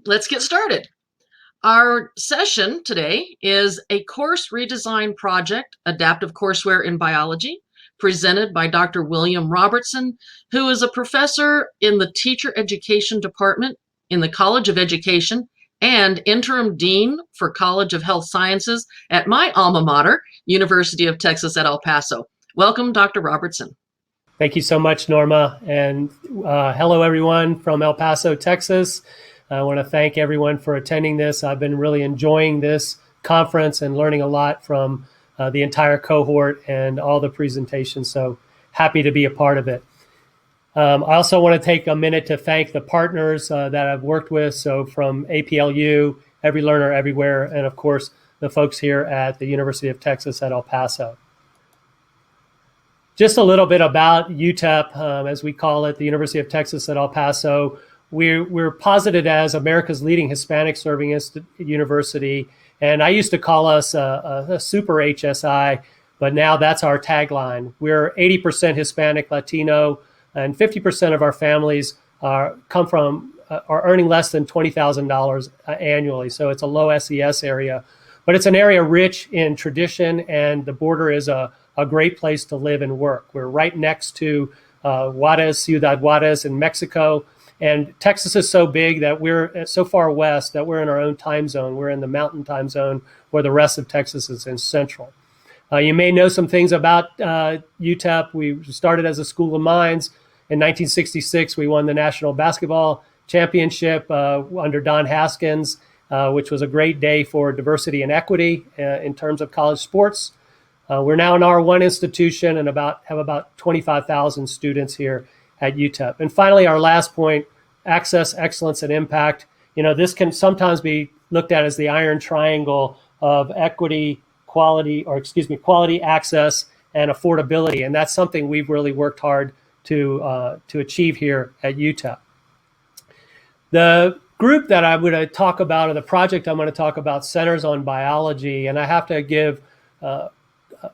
let's get started. Our session today is a course redesign project, Adaptive Courseware in Biology, presented by Dr. William Robertson, who is a professor in the Teacher Education Department in the College of Education and interim dean for College of Health Sciences at my alma mater, University of Texas at El Paso. Welcome, Dr. Robertson. Thank you so much, Norma. And hello, everyone from El Paso, Texas. I want to thank everyone for attending this. I've been really enjoying this conference and learning a lot from the entire cohort and all the presentations. So happy to be a part of it. I also want to take a minute to thank the partners that I've worked with. So from APLU, Every Learner Everywhere, and of course, the folks here at the University of Texas at El Paso. Just a little bit about UTEP, as we call it, the University of Texas at El Paso. We're posited as America's leading Hispanic serving university. And I used to call us a super HSI, but now that's our tagline. We're 80% Hispanic, Latino, and 50% of our families are earning less than $20,000 annually. So it's a low SES area, but it's an area rich in tradition, and the border is a great place to live and work. We're right next to Ciudad Juarez in Mexico. And Texas is so big that we're so far west that we're in our own time zone. We're in the mountain time zone where the rest of Texas is in central. You may know some things about UTEP. We started as a school of mines. In 1966, we won the National Basketball Championship under Don Haskins, which was a great day for diversity and equity in terms of college sports. We're now an R1 institution and have about 25,000 students here at UTEP. And finally, our last point, access, excellence, and impact. This can sometimes be looked at as the iron triangle of equity, quality, access, and affordability. And that's something we've really worked hard to achieve here at UTEP. The group that I'm going to talk about, or the project I'm going to talk about, centers on biology. And I have to give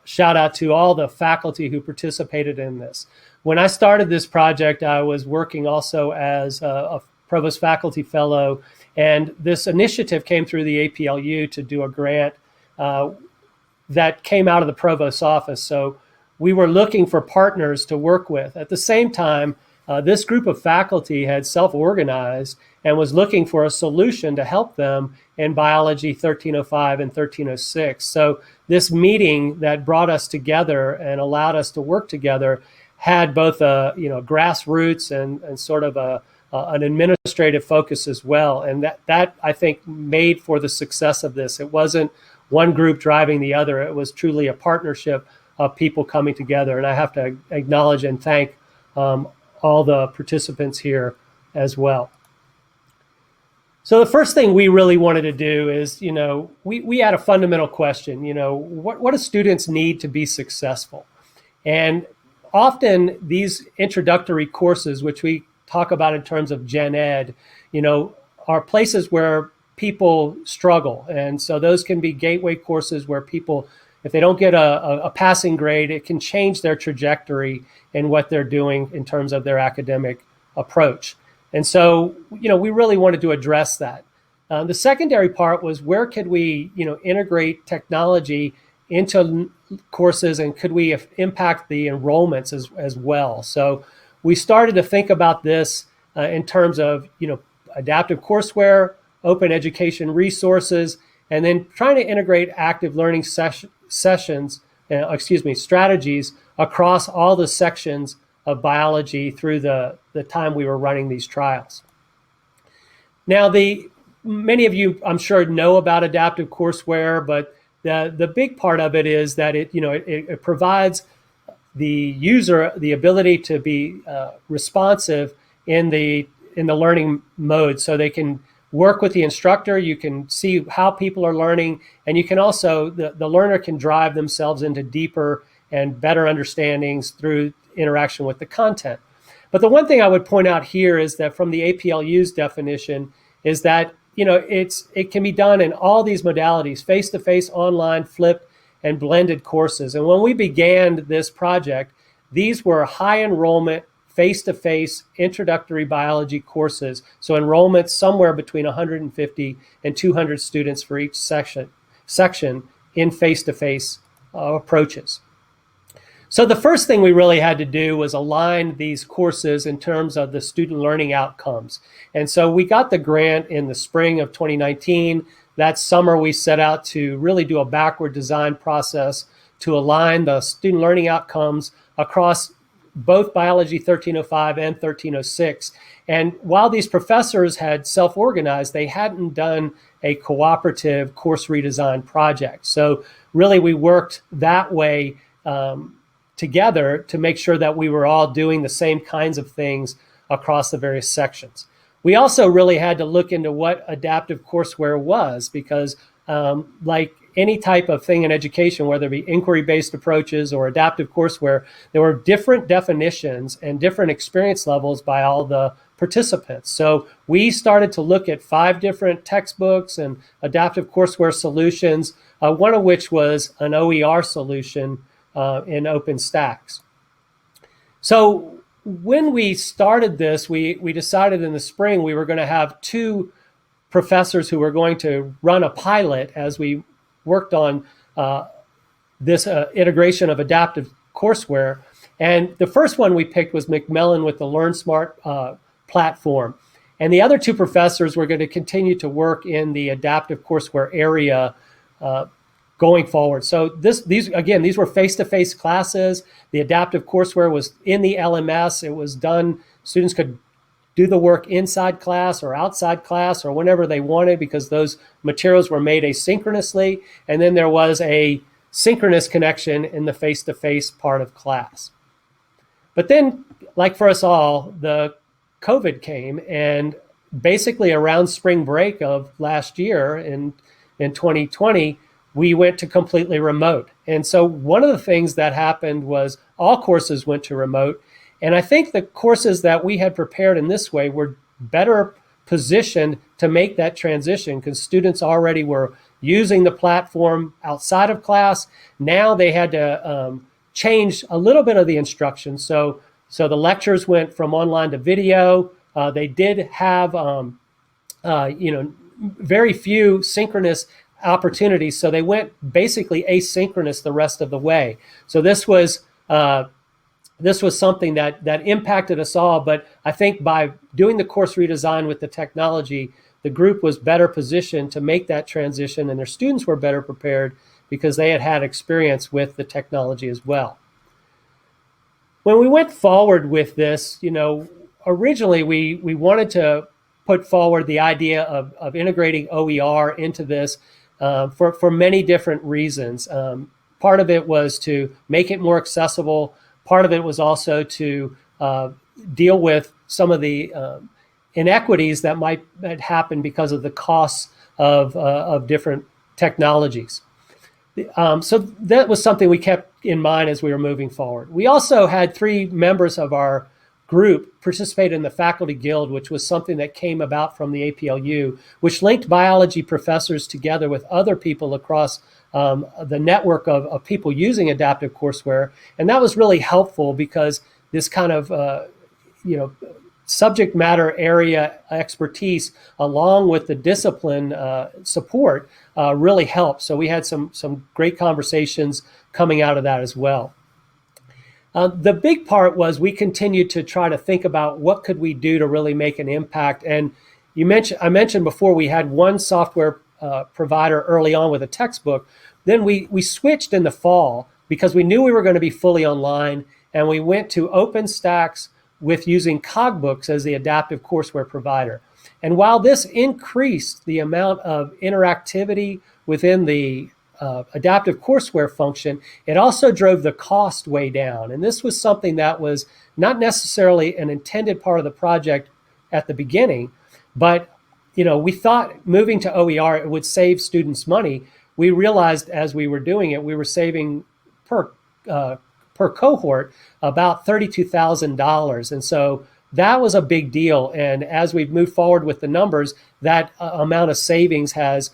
shout out to all the faculty who participated in this. When I started this project, I was working also as a provost faculty fellow, and this initiative came through the APLU to do a grant that came out of the provost's office. So we were looking for partners to work with. At the same time, this group of faculty had self-organized and was looking for a solution to help them in biology 1305 and 1306. So this meeting that brought us together and allowed us to work together had both a grassroots and sort of an administrative focus as well. And that I think made for the success of this. It wasn't one group driving the other. It was truly a partnership of people coming together. And I have to acknowledge and thank all the participants here as well. So the first thing we really wanted to do is, we had a fundamental question, what do students need to be successful? And often these introductory courses, which we talk about in terms of gen ed, are places where people struggle. And so those can be gateway courses where people, if they don't get a passing grade, it can change their trajectory in what they're doing in terms of their academic approach. And so, we really wanted to address that. The secondary part was, where could we, integrate technology into courses, and could we impact the enrollments as well? So we started to think about this in terms of, adaptive courseware, open education resources, and then trying to integrate active learning strategies across all the sections of biology through the time we were running these trials. Now, many of you, I'm sure, know about adaptive courseware, but the big part of it is that it provides the user the ability to be responsive in the learning mode, so they can work with the instructor. You can see how people are learning, and you can also, the learner can drive themselves into deeper and better understandings through interaction with the content. But the one thing I would point out here is that from the APLU's definition is that, it can be done in all these modalities: face-to-face, online, flipped, and blended courses. And when we began this project, these were high enrollment, face-to-face introductory biology courses. So enrollment somewhere between 150 and 200 students for each section in face-to-face approaches. So the first thing we really had to do was align these courses in terms of the student learning outcomes. And so we got the grant in the spring of 2019. That summer, we set out to really do a backward design process to align the student learning outcomes across both Biology 1305 and 1306. And while these professors had self-organized, they hadn't done a cooperative course redesign project. So really, we worked that way together to make sure that we were all doing the same kinds of things across the various sections. We also really had to look into what adaptive courseware was, because like any type of thing in education, whether it be inquiry-based approaches or adaptive courseware, there were different definitions and different experience levels by all the participants. So we started to look at 5 different textbooks and adaptive courseware solutions, one of which was an OER solution in OpenStax. So when we started this, we decided in the spring we were going to have 2 professors who were going to run a pilot as we worked on this integration of adaptive courseware. And the first one we picked was McMillan with the LearnSmart platform. And the other 2 professors were going to continue to work in the adaptive courseware area going forward. So these were face-to-face classes. The adaptive courseware was in the LMS. It was done, students could do the work inside class or outside class or whenever they wanted, because those materials were made asynchronously. And then there was a synchronous connection in the face-to-face part of class. But then, like for us all, the COVID came, and basically around spring break of last year in 2020, we went to completely remote. And so one of the things that happened was all courses went to remote. And I think the courses that we had prepared in this way were better positioned to make that transition, because students already were using the platform outside of class. Now they had to change a little bit of the instruction. So the lectures went from online to video. They did have very few synchronous opportunities, so they went basically asynchronous the rest of the way. So this was something that impacted us all. But I think by doing the course redesign with the technology, the group was better positioned to make that transition, and their students were better prepared because they had experience with the technology as well. When we went forward with this, originally we wanted to put forward the idea of integrating OER into this for many different reasons. Part of it was to make it more accessible. Part of it was also to deal with some of the inequities that might happen because of the costs of different technologies. So that was something we kept in mind as we were moving forward. We also had 3 members of our group participate in the Faculty Guild, which was something that came about from the APLU, which linked biology professors together with other people across the network of people using adaptive courseware. And that was really helpful, because this kind of subject matter area expertise along with the discipline support really helped. So we had some great conversations coming out of that as well. The big part was we continued to try to think about what could we do to really make an impact. And I mentioned before we had one software provider early on with a textbook. Then we switched in the fall because we knew we were going to be fully online, and we went to OpenStax with using Cogbooks as the adaptive courseware provider. And while this increased the amount of interactivity within the adaptive courseware function, it also drove the cost way down. And this was something that was not necessarily an intended part of the project at the beginning, but we thought moving to OER, it would save students money. We realized as we were doing it, we were saving per cohort about $32,000. And so that was a big deal. And as we've moved forward with the numbers, that amount of savings has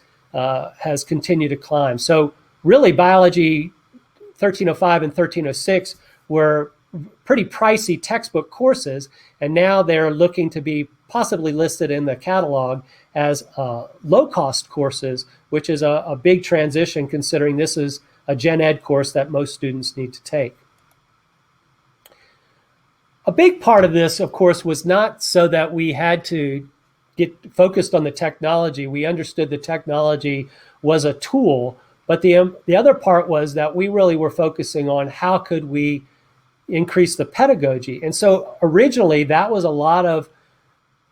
continued to climb. So really, Biology 1305 and 1306 were pretty pricey textbook courses, and now they're looking to be possibly listed in the catalog as low-cost courses, which is a big transition considering this is a gen ed course that most students need to take. A big part of this, of course, was not so that we had to get focused on the technology. We understood the technology was a tool, but the other part was that we really were focusing on how could we increase the pedagogy. And so originally that was a lot of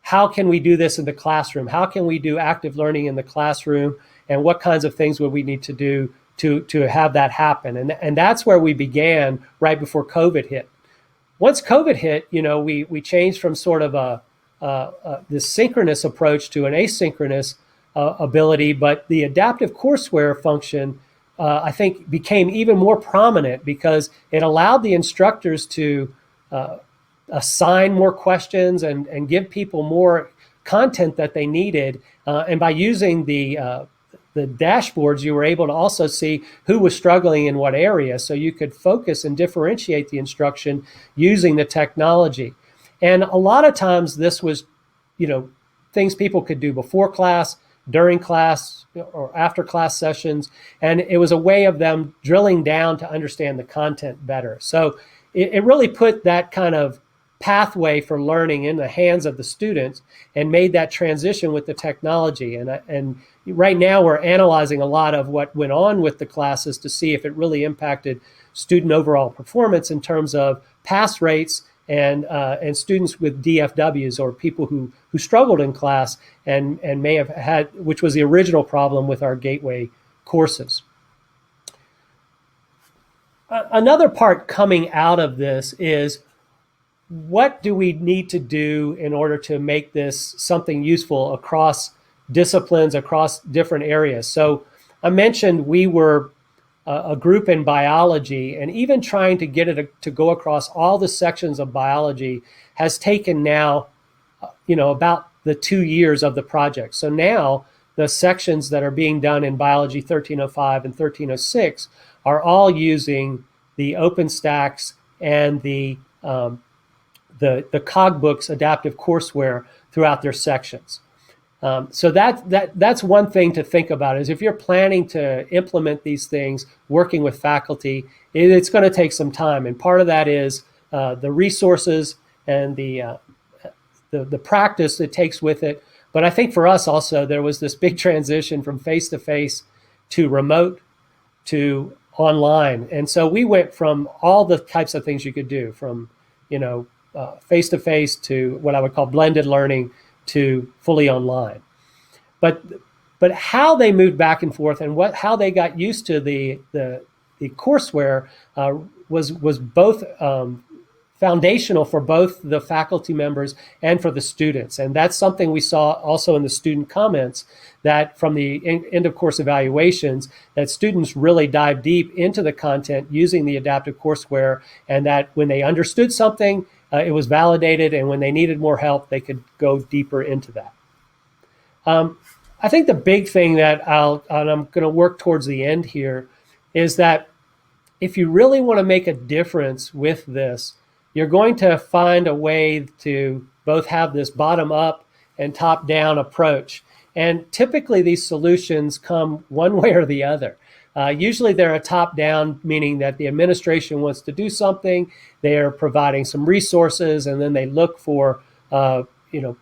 how can we do this in the classroom? How can we do active learning in the classroom? And what kinds of things would we need to do to have that happen? And that's where we began right before COVID hit. Once COVID hit, we changed from sort of this synchronous approach to an asynchronous ability, but the adaptive courseware function, I think, became even more prominent because it allowed the instructors to assign more questions and give people more content that they needed. And by using the dashboards, you were able to also see who was struggling in what area, so you could focus and differentiate the instruction using the technology. And a lot of times this was, things people could do before class, during class, or after class sessions. And it was a way of them drilling down to understand the content better. So it really put that kind of pathway for learning in the hands of the students and made that transition with the technology. And right now we're analyzing a lot of what went on with the classes to see if it really impacted student overall performance in terms of pass rates and students with DFWs, or people who struggled in class and may have had, which was the original problem with our gateway courses. Another part coming out of this is, what do we need to do in order to make this something useful across disciplines, across different areas? So I mentioned we were a group in biology, and even trying to get it to go across all the sections of biology has taken now, about the 2 years of the project. So now the sections that are being done in Biology 1305 and 1306 are all using the OpenStax and the Cogbooks adaptive courseware throughout their sections. So that's one thing to think about, is if you're planning to implement these things, working with faculty, it's going to take some time. And part of that is the resources and the practice it takes with it. But I think for us also, there was this big transition from face-to-face to remote to online. And so we went from all the types of things you could do, from face-to-face to what I would call blended learning to fully online. But how they moved back and forth and how they got used to the courseware was both foundational for both the faculty members and for the students. And that's something we saw also in the student comments, that from the end of course evaluations, that students really dive deep into the content using the adaptive courseware, and that when they understood something, it was validated, and when they needed more help, they could go deeper into that. I think the big thing that I'm going to work towards the end here is that if you really want to make a difference with this, you're going to find a way to both have this bottom-up and top-down approach. And typically these solutions come one way or the other. Usually they're a top-down, meaning that the administration wants to do something, they're providing some resources, and then they look for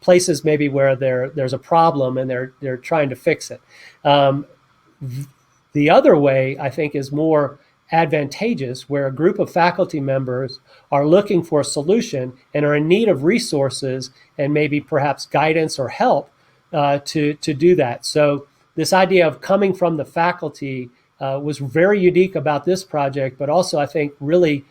places maybe where there's a problem and they're trying to fix it. The other way, I think, is more advantageous, where a group of faculty members are looking for a solution and are in need of resources and maybe perhaps guidance or help to do that. So this idea of coming from the faculty was very unique about this project, but also I think really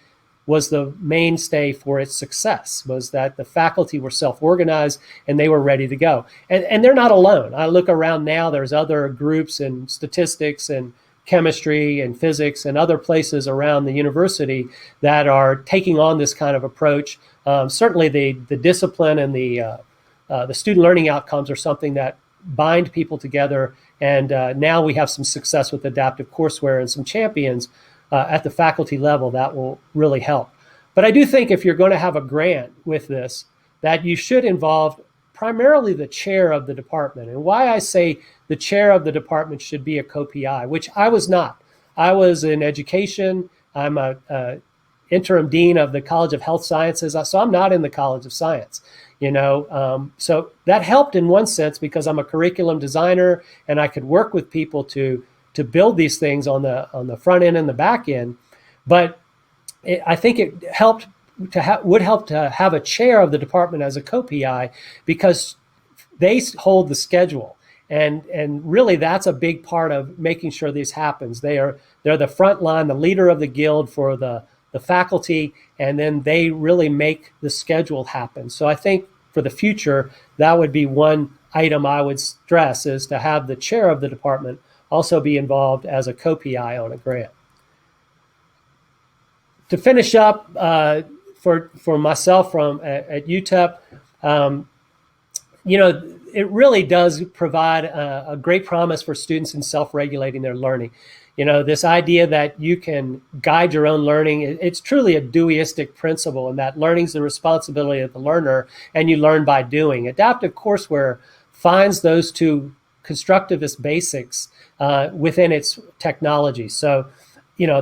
was the mainstay for its success, was that the faculty were self-organized and they were ready to go. And they're not alone. I look around now, there's other groups in statistics and chemistry and physics and other places around the university that are taking on this kind of approach. Certainly the discipline and the student learning outcomes are something that bind people together. And now we have some success with adaptive courseware and some champions at the faculty level that will really help. But I do think if you're going to have a grant with this, that you should involve primarily the chair of the department. And why I say the chair of the department should be a co-PI, which I was not. I was in education. I'm a interim dean of the College of Health Sciences, so I'm not in the College of Science. So that helped in one sense because I'm a curriculum designer and I could work with people to build these things on the front end and the back end. But I think it would help to have a chair of the department as a co-PI because they hold the schedule. And really that's a big part of making sure this happens. They're the front line, the leader of the guild for the faculty, and then they really make the schedule happen. So I think for the future, that would be one item I would stress, is to have the chair of the department also be involved as a co-PI on a grant. To finish up, for myself at UTEP, it really does provide a great promise for students in self-regulating their learning. This idea that you can guide your own learning, it's truly a Deweyistic principle, and that learning is the responsibility of the learner, and you learn by doing. Adaptive courseware finds those two constructivist basics within its technology. So,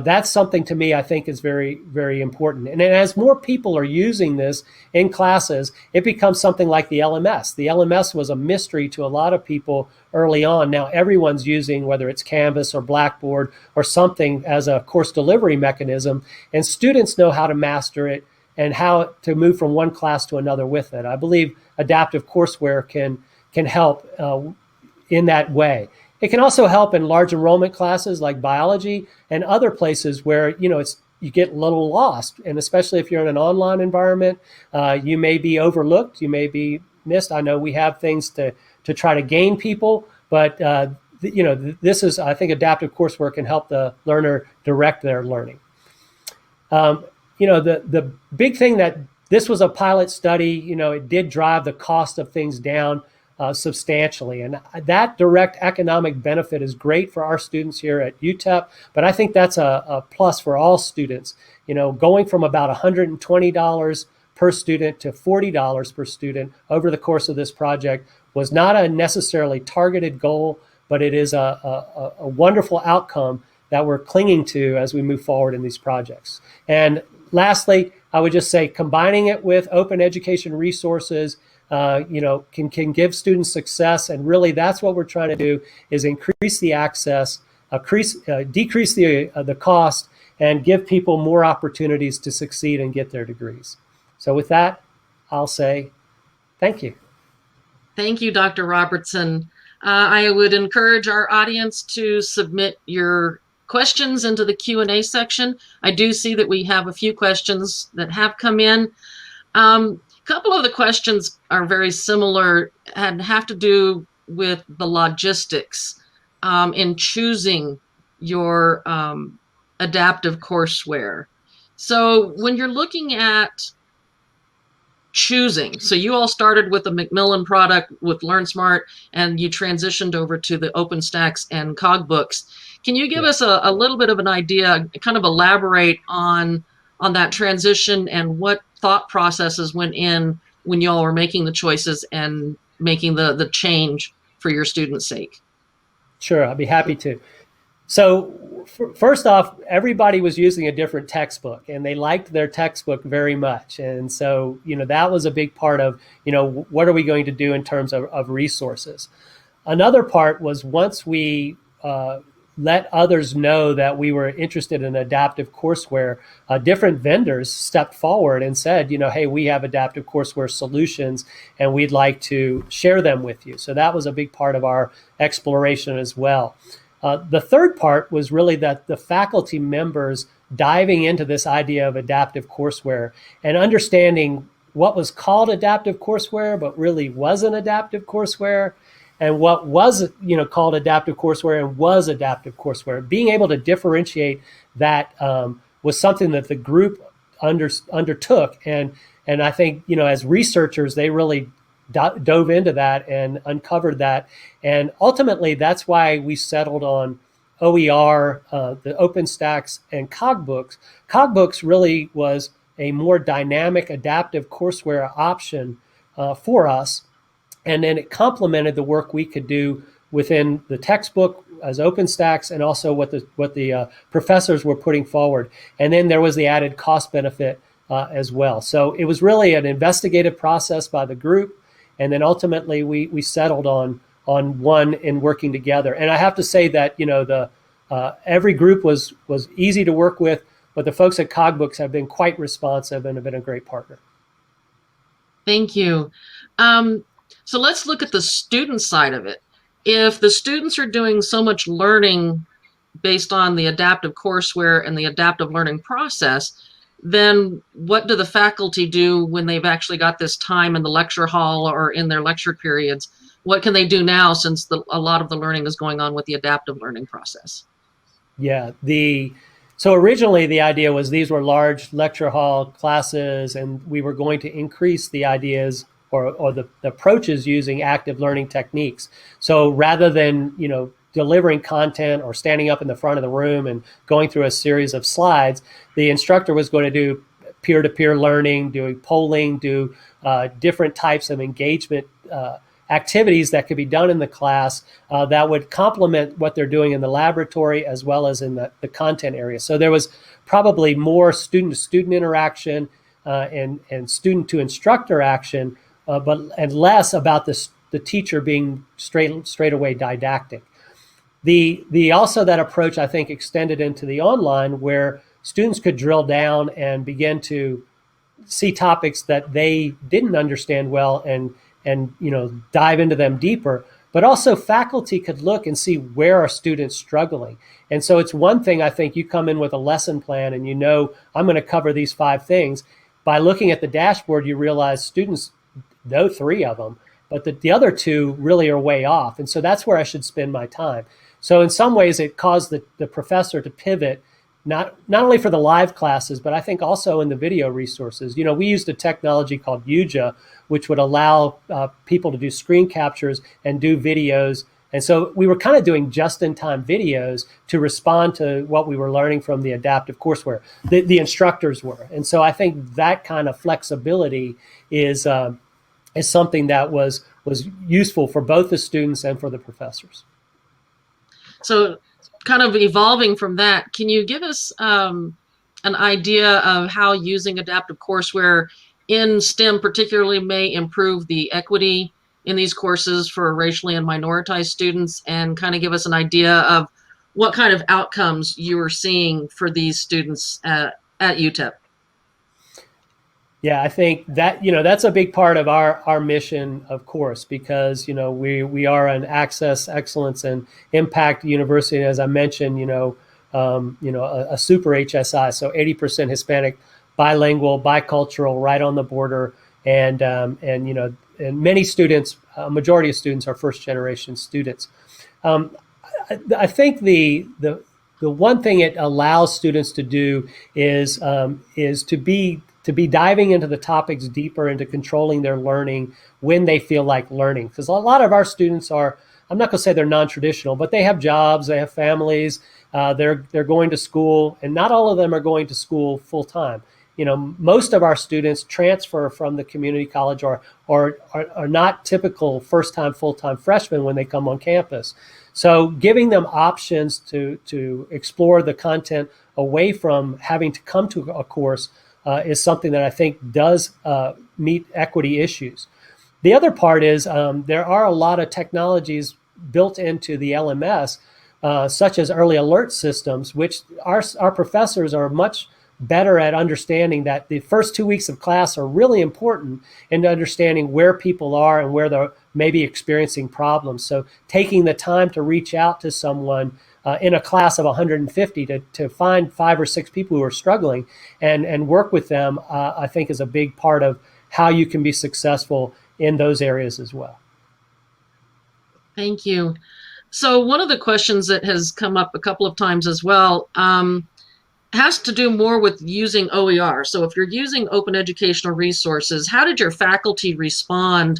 that's something to me I think is very, very important. And as more people are using this in classes, it becomes something like the LMS. The LMS was a mystery to a lot of people early on. Now everyone's using, whether it's Canvas or Blackboard or something as a course delivery mechanism, and students know how to master it and how to move from one class to another with it. I believe adaptive courseware can help in that way. It can also help in large enrollment classes like biology and other places where, you get a little lost. And especially if you're in an online environment, you may be overlooked, you may be missed. I know we have things to try to gain people, but this is, I think adaptive courseware can help the learner direct their learning. The big thing that this was a pilot study, it did drive the cost of things down substantially. And that direct economic benefit is great for our students here at UTEP, but I think that's a plus for all students. Going from about $120 per student to $40 per student over the course of this project was not a necessarily targeted goal, but it is a wonderful outcome that we're clinging to as we move forward in these projects. And lastly, I would just say combining it with open education resources can give students success. And really that's what we're trying to do, is increase the access, decrease the cost, and give people more opportunities to succeed and get their degrees. So with that, I'll say thank you. Thank you, Dr. Robertson. I would encourage our audience to submit your questions into the Q&A section. I do see that we have a few questions that have come in. A couple of the questions are very similar and have to do with the logistics in choosing your adaptive courseware. So when you're looking at choosing, so you all started with the Macmillan product with LearnSmart and you transitioned over to the OpenStax and CogBooks. Can you give us a little bit of an idea, kind of elaborate on that transition and what thought processes went in when y'all were making the choices and making the change for your students' sake? Sure, I'd be happy to. So first off, everybody was using a different textbook and they liked their textbook very much. And so, that was a big part of, what are we going to do in terms of resources? Another part was once we let others know that we were interested in adaptive courseware, different vendors stepped forward and said, hey, we have adaptive courseware solutions and we'd like to share them with you. So that was a big part of our exploration as well. The third part was really that the faculty members diving into this idea of adaptive courseware and understanding what was called adaptive courseware, but really wasn't adaptive courseware, and what was called adaptive courseware and was adaptive courseware. Being able to differentiate that was something that the group undertook, and I think as researchers they really dove into that and uncovered that, and ultimately that's why we settled on OER, the OpenStax, and CogBooks. CogBooks really was a more dynamic, adaptive courseware option for us. And then it complemented the work we could do within the textbook as OpenStax, and also what the professors were putting forward. And then there was the added cost benefit as well. So it was really an investigative process by the group, and then ultimately we settled on one in working together. And I have to say that every group was easy to work with, but the folks at Cogbooks have been quite responsive and have been a great partner. Thank you. So let's look at the student side of it. If the students are doing so much learning based on the adaptive courseware and the adaptive learning process, then what do the faculty do when they've actually got this time in the lecture hall or in their lecture periods? What can they do now, since a lot of the learning is going on with the adaptive learning process? Yeah, so originally the idea was these were large lecture hall classes, and we were going to increase the ideas or the approaches using active learning techniques. So rather than delivering content or standing up in the front of the room and going through a series of slides, the instructor was going to do peer-to-peer learning, doing polling, do different types of engagement activities that could be done in the class that would complement what they're doing in the laboratory as well as in the content area. So there was probably more student-to-student interaction and student-to-instructor action, and less about the teacher being straight away didactic. Also that approach, I think, extended into the online, where students could drill down and begin to see topics that they didn't understand well and dive into them deeper. But also faculty could look and see where are students struggling. And so it's one thing, I think, you come in with a lesson plan and I'm going to cover these 5 things. By looking at the dashboard, you realize students know 3 of them, but the other 2 really are way off. And so that's where I should spend my time. So in some ways, it caused the professor to pivot, not only for the live classes, but I think also in the video resources. We used a technology called UJA, which would allow people to do screen captures and do videos. And so we were kind of doing just-in-time videos to respond to what we were learning from the adaptive courseware. The instructors were. And so I think that kind of flexibility is something that was useful for both the students and for the professors. So kind of evolving from that, can you give us an idea of how using adaptive courseware in STEM particularly may improve the equity in these courses for racially and minoritized students, and kind of give us an idea of what kind of outcomes you are seeing for these students at UTEP? Yeah, I think that that's a big part of our mission, of course, because we are an access, excellence, and impact university. And as I mentioned, a super HSI, so 80% Hispanic, bilingual, bicultural, right on the border, and many students, a majority of students are first generation students. I think the one thing it allows students to do is to be diving into the topics deeper, into controlling their learning when they feel like learning. Because a lot of our students are, I'm not going to say they're non-traditional, but they have jobs, they have families, they're going to school, and not all of them are going to school full time. Most of our students transfer from the community college or are not typical first-time, full-time freshmen when they come on campus. So giving them options to explore the content away from having to come to a course is something that I think does meet equity issues. The other part is there are a lot of technologies built into the LMS, such as early alert systems, which our professors are much better at understanding that the first 2 weeks of class are really important in understanding where people are and where they're maybe experiencing problems. So taking the time to reach out to someone in a class of 150 to find 5 or 6 people who are struggling and work with them, I think is a big part of how you can be successful in those areas as well. Thank you. So one of the questions that has come up a couple of times as well has to do more with using OER. So if you're using open educational resources, how did your faculty respond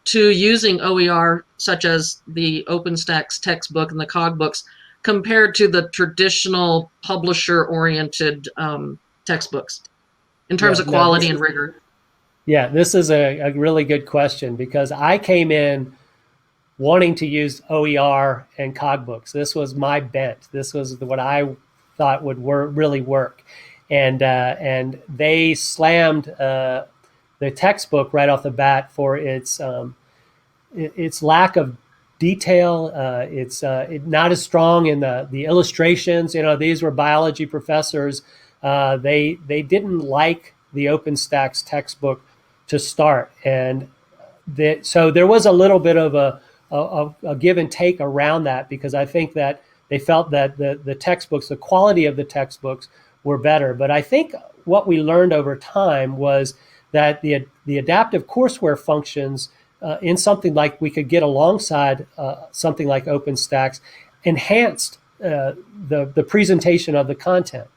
to using OER, such as the OpenStax textbook and the Cogbooks, compared to the traditional publisher-oriented textbooks? in terms Yeah, of no, quality and rigor? this is a really good question because I came in wanting to use OER and Cogbooks. This was my bent. This was what I thought would really work, and they slammed the textbook right off the bat for its lack of detail. It's not as strong in the illustrations. These were biology professors. They didn't like the OpenStax textbook to start, and so there was a little bit of a give and take around that because I think that they felt that the textbooks, the quality of the textbooks were better. But I think what we learned over time was that the adaptive courseware functions in something like we could get alongside something like OpenStax enhanced the presentation of the content.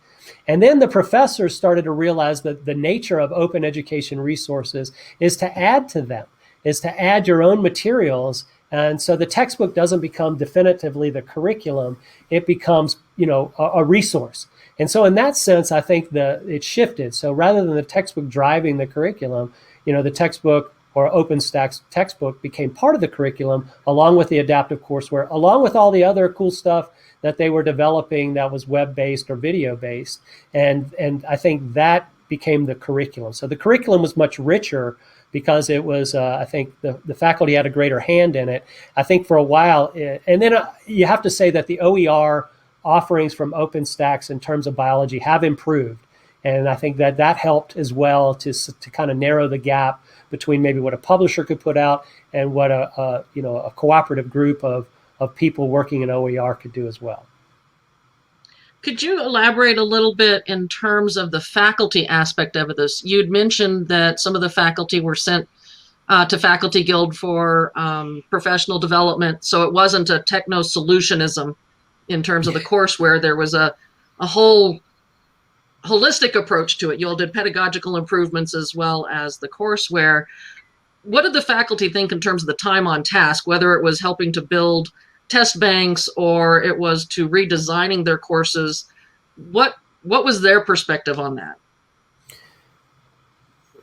And then the professors started to realize that the nature of open education resources is to add to them, is to add your own materials. And so the textbook doesn't become definitively the curriculum, it becomes, a resource. And so in that sense, I think it shifted. So rather than the textbook driving the curriculum, the textbook or OpenStax textbook became part of the curriculum along with the adaptive courseware, along with all the other cool stuff that they were developing that was web-based or video-based. And I think that became the curriculum. So the curriculum was much richer because it was, I think the faculty had a greater hand in it. I think for a while, and then you have to say that the OER offerings from OpenStax in terms of biology have improved. And I think that helped as well to kind of narrow the gap between maybe what a publisher could put out and what a cooperative group of people working in OER could do as well. Could you elaborate a little bit in terms of the faculty aspect of this? You'd mentioned that some of the faculty were sent to Faculty Guild for professional development, so it wasn't a techno-solutionism in terms of the courseware. There was a whole holistic approach to it. You all did pedagogical improvements as well as the courseware. What did the faculty think in terms of the time on task, whether it was helping to build test banks or it was to redesigning their courses? What was their perspective on that?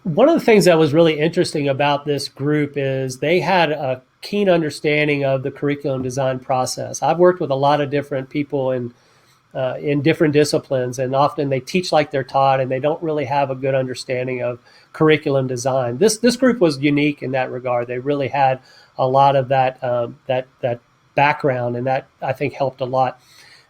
One of the things that was really interesting about this group is they had a keen understanding of the curriculum design process. I've worked with a lot of different people in different disciplines, and often they teach like they're taught, and they don't really have a good understanding of curriculum design. This group was unique in that regard. They really had a lot of that background, and that I think helped a lot.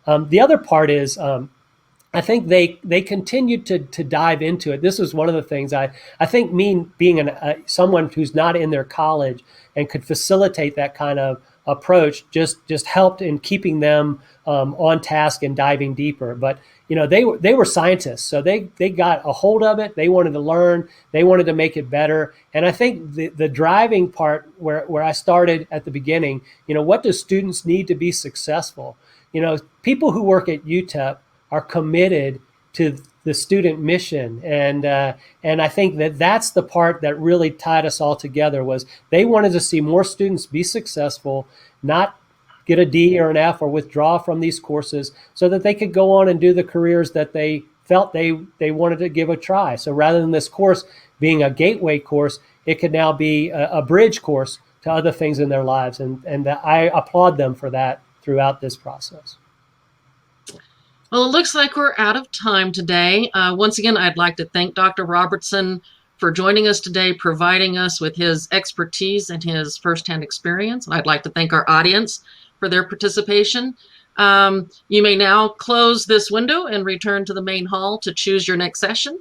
The other part is I think they continued to dive into it. This was one of the things I think being someone who's not in their college and could facilitate that kind of approach just helped in keeping them on task and diving deeper. But they were scientists, so they got a hold of it. They wanted to learn. They wanted to make it better. And I think the driving part where I started at the beginning, what do students need to be successful? People who work at UTEP are committed to the student mission, and I think that's the part that really tied us all together. Was they wanted to see more students be successful, not get a D or an F or withdraw from these courses, so that they could go on and do the careers that they felt they wanted to give a try. So rather than this course being a gateway course, it could now be a bridge course to other things in their lives, and I applaud them for that throughout this process. Well, it looks like we're out of time today. Once again, I'd like to thank Dr. Robertson for joining us today, providing us with his expertise and his firsthand experience. I'd like to thank our audience for their participation. You may now close this window and return to the main hall to choose your next session.